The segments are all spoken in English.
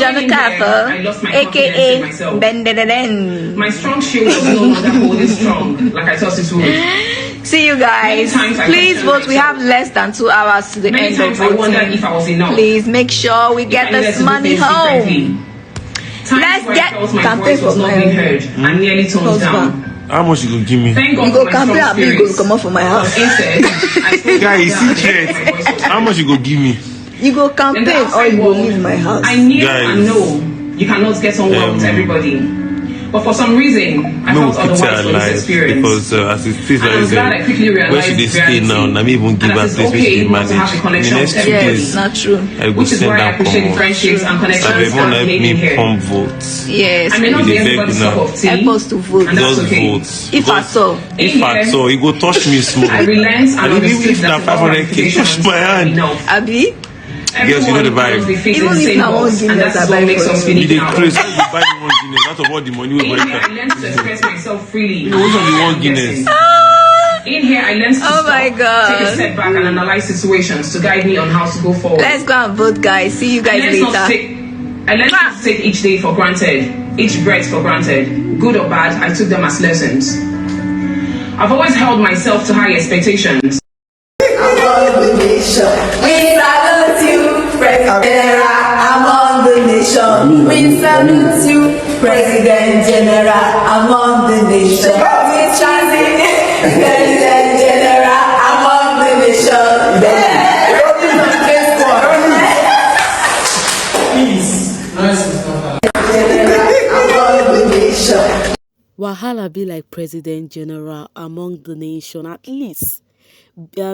Janakapa, aka Bendeden. My strong shield was no longer holding strong like I thought it would. See you guys. Please vote. We have less than 2 hours to the end of voting. I wondered if I was enough. Please make sure we get this money home. Let's get campaign for not being heard and nearly toned down. How much you gonna give me? Thank God you go campaign and you go come out for my house. Guy, you see threat. How much you go give me? You go campaign or you go leave my house. I knew and know you cannot get on well with everybody. But for some reason, I felt otherwise for this experience. Because as it is, I'm glad I quickly realized where should they stay now? Let me even give her place where she manage. In the next 2 days, not true. I will send her appreciate friendships and connections. So everyone help me pump votes. Yes. I may not be everybody's cup of tea. Help us to vote. Just okay. vote. If I saw. If I saw, you go touch me small. I relent and even if that 500k, touch my hand. Abi? Yes, you know the vibe. Even if I won't give and that's what makes us feel you the crazy. You buy the 1 Guinness out of all the money we buy. I learned to express myself freely. You know, what's on the 1 Guinness? In here, I learned to stop, take a step back and analyze situations to guide me on how to go forward. Let's go and vote, guys. See you guys later. I learned not to take each day for granted, each breath for granted. Good or bad, I took them as lessons. I've always held myself to high expectations. Among the nation, we salute you, President General among the nation. President General among the nation. Wahala be like President General among the nation, at least.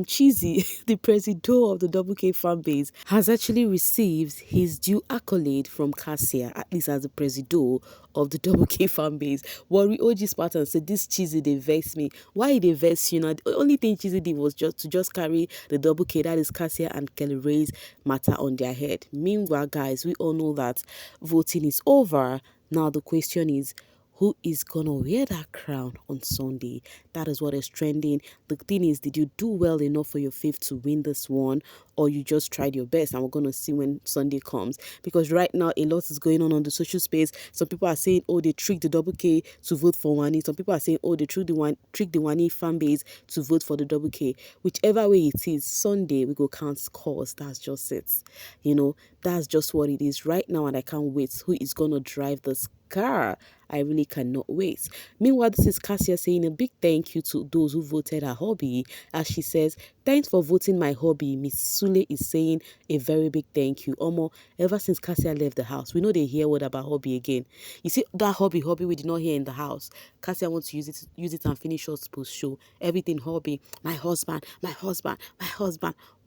Cheesy, the president of the WK fan base, has actually received his due accolade from Kassia, at least as the president of the WK fan base. Worry OG Spartan said, "This Cheesy, they vex me. Why they vex you? Know, the only thing Cheesy did was just carry the WK, that is Kassia and Kellyrae's matter on their head. Meanwhile, guys, we all know that voting is over. Now the question is, who is gonna wear that crown on Sunday? That is what is trending. The thing is, did you do well enough for your faith to win this one, or you just tried your best? And we're gonna see when Sunday comes, because right now a lot is going on the social space. Some people are saying, oh, they tricked the WK to vote for Wanni. Some people are saying, oh, they tricked the Wanni fan base to vote for the WK. Whichever way it is, Sunday we go count scores. That's just it. You know, that's just what it is right now, and I can't wait. Who is gonna drive this car? I really cannot wait. Meanwhile, this is Kassia saying a big thank you to those who voted her hobby. As she says, "Thanks for voting my hobby." Miss Sule is saying a very big thank you. Omo, ever since Kassia left the house, we know they hear word about hobby again. You see, that hobby we did not hear in the house. Kassia wants to use it and finish us post show. Everything hobby. My husband.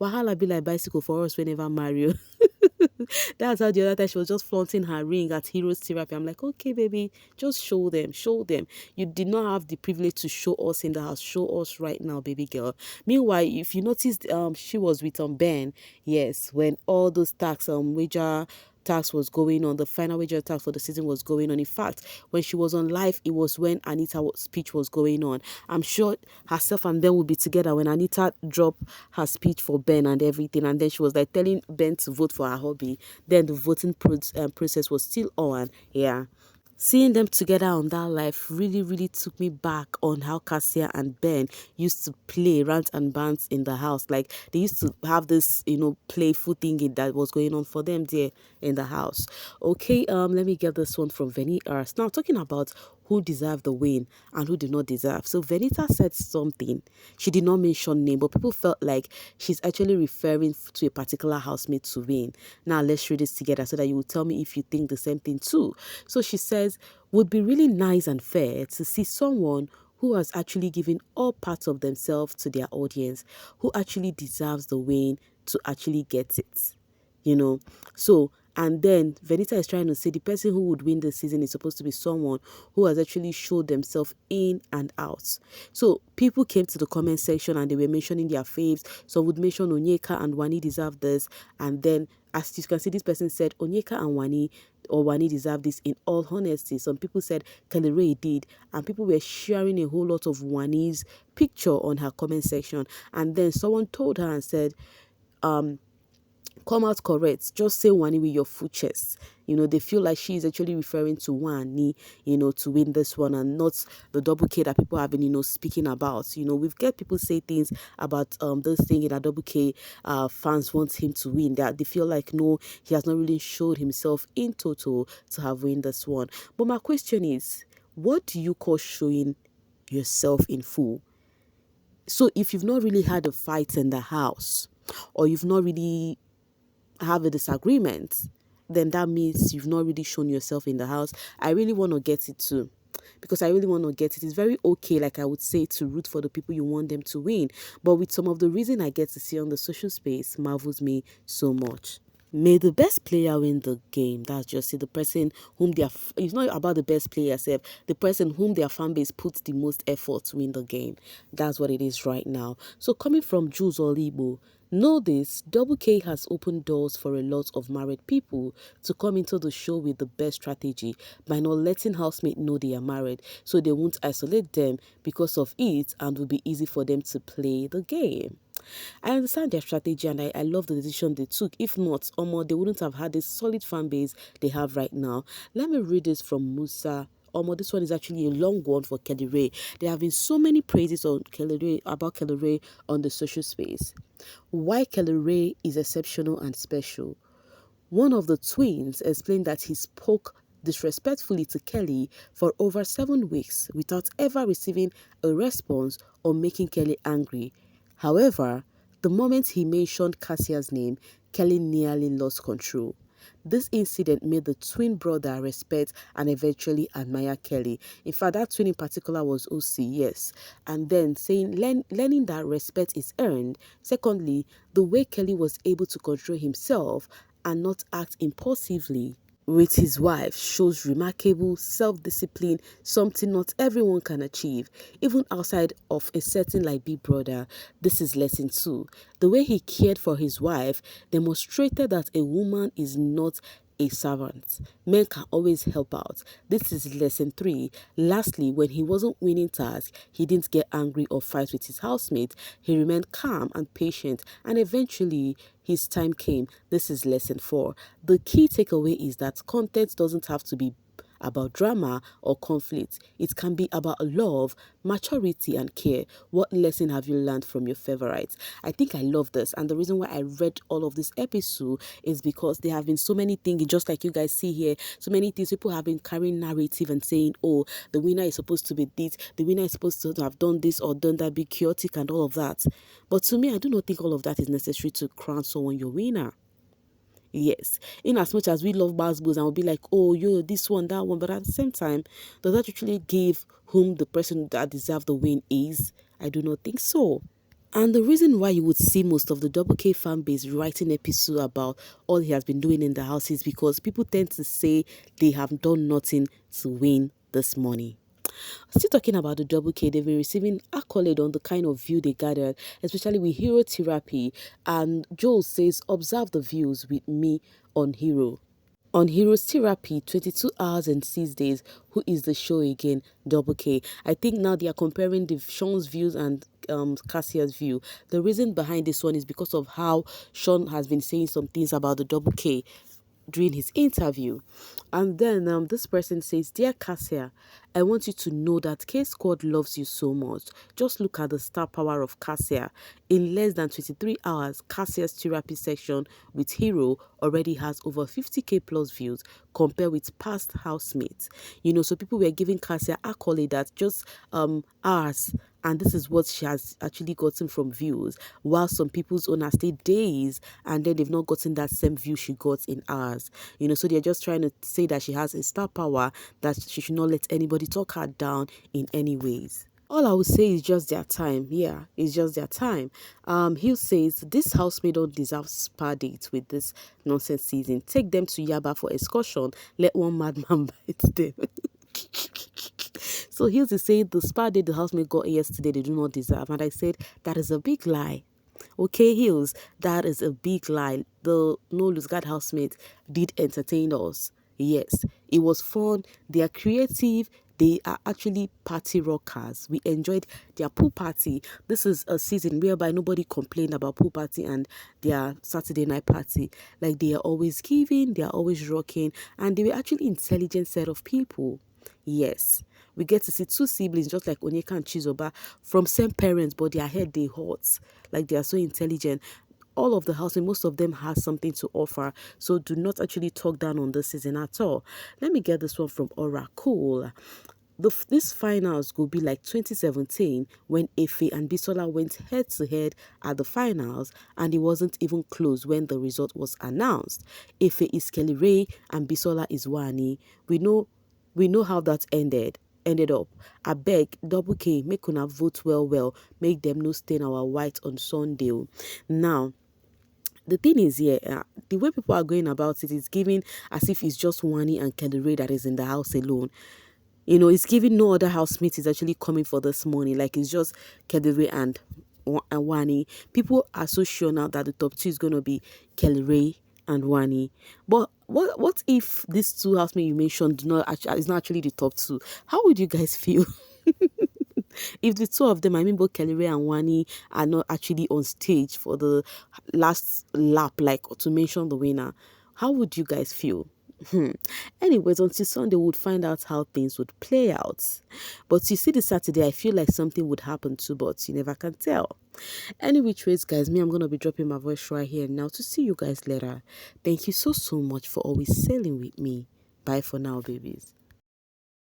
Wahala be like bicycle for us whenever Mario. That's how the other time she was just flaunting her ring at Heroes Therapy. I'm like, okay, baby, just show them. You did not have the privilege to show us in the house. Show us right now, baby girl. Meanwhile, if you noticed, she was with Ben. Yes, when all those wager tax was going on, the final wager tax for the season was going on. In fact, when she was on live, it was when Anita's speech was going on. I'm sure herself and Ben will be together when Anita dropped her speech for Ben and everything, and then she was like telling Ben to vote for her hobby. Then the voting process was still on. Yeah. Seeing them together on that live really took me back on how Kassia and Ben used to play rant and bants in the house. Like, they used to have this, playful thing that was going on for them there in the house. Okay, let me get this one from Venita. Now, talking about who deserved the win and who did not deserve. So Venita said something. She did not mention name, but people felt like she's actually referring to a particular housemate to win. Now let's read this together so that you will tell me if you think the same thing too. So she says, would be really nice and fair to see someone who has actually given all parts of themselves to their audience, who actually deserves the win to actually get it. So, and then Venita is trying to say the person who would win this season is supposed to be someone who has actually showed themselves in and out. So people came to the comment section and they were mentioning their faves. Some would mention Onyeka and Wanni deserve this. And then, as you can see, this person said Onyeka and Wanni deserve this in all honesty. Some people said Kellyrae did. And people were sharing a whole lot of Wanni's picture on her comment section. And then someone told her and said, come out correct. Just say Wanni with your full chest. You know, they feel like she is actually referring to Wanni, you know, to win this one, and not the double K that people have been, you know, speaking about. You know, we've got people say things about this thing in a double K fans want him to win. That they feel like, no, he has not really showed himself in total to have win this one. But my question is, what do you call showing yourself in full? So if you've not really had a fight in the house, or you've not really have a disagreement, then that means you've not really shown yourself in the house. I really want to get it too, because I really want to get it. It's very okay, like I would say, to root for the people you want them to win. But with some of the reason I get to see on the social space marvels me so much. May the best player win the game. That's just it. The person whom it's not about the best player itself, the person whom their fan base puts the most effort to win the game. That's what it is right now. So coming from Jules Olibo, know this, Double K has opened doors for a lot of married people to come into the show with the best strategy by not letting housemates know they are married, so they won't isolate them because of it, and will be easy for them to play the game. I understand their strategy, and I love the decision they took. If not, they wouldn't have had this solid fan base they have right now. Let me read this from Musa. This one is actually a long one for Kellyrae. There have been so many praises on about Kellyrae on the social space. Why Kellyrae is exceptional and special. One of the twins explained that he spoke disrespectfully to Kelly for over 7 weeks without ever receiving a response or making Kelly angry. However, the moment he mentioned Kassia's name, Kelly nearly lost control. This incident made the twin brother respect and eventually admire Kelly. In fact, that twin in particular was OC, yes. And then learning that respect is earned. Secondly, the way Kelly was able to control himself and not act impulsively with his wife shows remarkable self-discipline, something not everyone can achieve, even outside of a setting like Big Brother. This is lesson 2. The way he cared for his wife demonstrated that a woman is not a servant. Men can always help out. This is lesson 3. Lastly, when he wasn't winning tasks, he didn't get angry or fight with his housemate. He remained calm and patient, and eventually his time came. This is lesson 4. The key takeaway is that content doesn't have to be about drama or conflict. It can be about love, maturity, and care. What lesson have you learned from your favorites? I think I love this, and the reason why I read all of this episode is because there have been so many things, just like you guys see here, so many things people have been carrying narrative and saying, oh, the winner is supposed to be this, the winner is supposed to have done this or done that, be chaotic and all of that. But to me, I do not think all of that is necessary to crown someone your winner. Yes, in as much as we love basketballs and we'll be like, oh, yo, this one, that one, but at the same time, does that actually give whom the person that deserves the win is? I do not think so. And the reason why you would see most of the Double K fan base writing episode about all he has been doing in the house is because people tend to say they have done nothing to win this money. Still talking about the Double K, they've been receiving accolade on the kind of view they gathered, especially with Hero Therapy. And Joel says, observe the views with me on Hero. On Hero's Therapy, 22 hours and 6 days. Who is the show again? Double K. I think now they are comparing Sean's views and Kassia's view. The reason behind this one is because of how Sean has been saying some things about the Double K during his interview. And then this person says, dear Kassia, I want you to know that K-Squad loves you so much. Just look at the star power of Kassia. In less than 23 hours, Kassia's therapy section with Hero already has over 50k plus views compared with past housemates. You know, so people were giving Kassia accolade that just hours, and this is what she has actually gotten from views, while some people's own has stayed days and then they've not gotten that same view she got in hours. You know, so they're just trying to say that she has a star power, that she should not let anybody talk her down in any ways. All I would say is just their time. Yeah, it's just their time. Hill says, this housemate don't deserve spa dates with this nonsense season. Take them to Yaba for excursion. Let one madman bite them. So Hills is saying the spa date the housemate got yesterday, they do not deserve. And I said, that is a big lie. Okay, Hills, that is a big lie. The No Lose Guard housemate did entertain us. Yes, it was fun. They are creative. They are actually party rockers. We enjoyed their pool party. This is a season whereby nobody complained about pool party and their Saturday night party. Like, they are always giving, they are always rocking, and they were actually intelligent set of people. Yes, we get to see two siblings just like Onyeka and Chizoba from same parents, but their head they hot. Like, they are so intelligent. All of the housemates, most of them has something to offer. So do not actually talk down on this season at all. Let me get this one from Oracle. This finals will be like 2017 when Efe and Bisola went head to head at the finals, and it wasn't even close when the result was announced. Efe is Kellyrae and Bisola is Wanni. We know how that ended up. I beg, double K, make una vote well, make them no stain our white on Sunday. Now, the thing is here, the way people are going about it is giving as if it's just Wanni and Kellyrae that is in the house alone. You know, it's giving no other housemate is actually coming for this money. Like, it's just Kellyrae and Wanni. People are so sure now that the top two is going to be Kellyrae and Wanni. But what if these two housemates you mentioned is not actually the top two? How would you guys feel? If the two of them, I mean both Kellyrae and Wanni, are not actually on stage for the last lap, like, to mention the winner, how would you guys feel? Anyways, until Sunday, we would find out how things would play out. But you see, this Saturday, I feel like something would happen too, but you never can tell. Any which ways, guys, I'm going to be dropping my voice right here now to see you guys later. Thank you so much for always sailing with me. Bye for now, babies.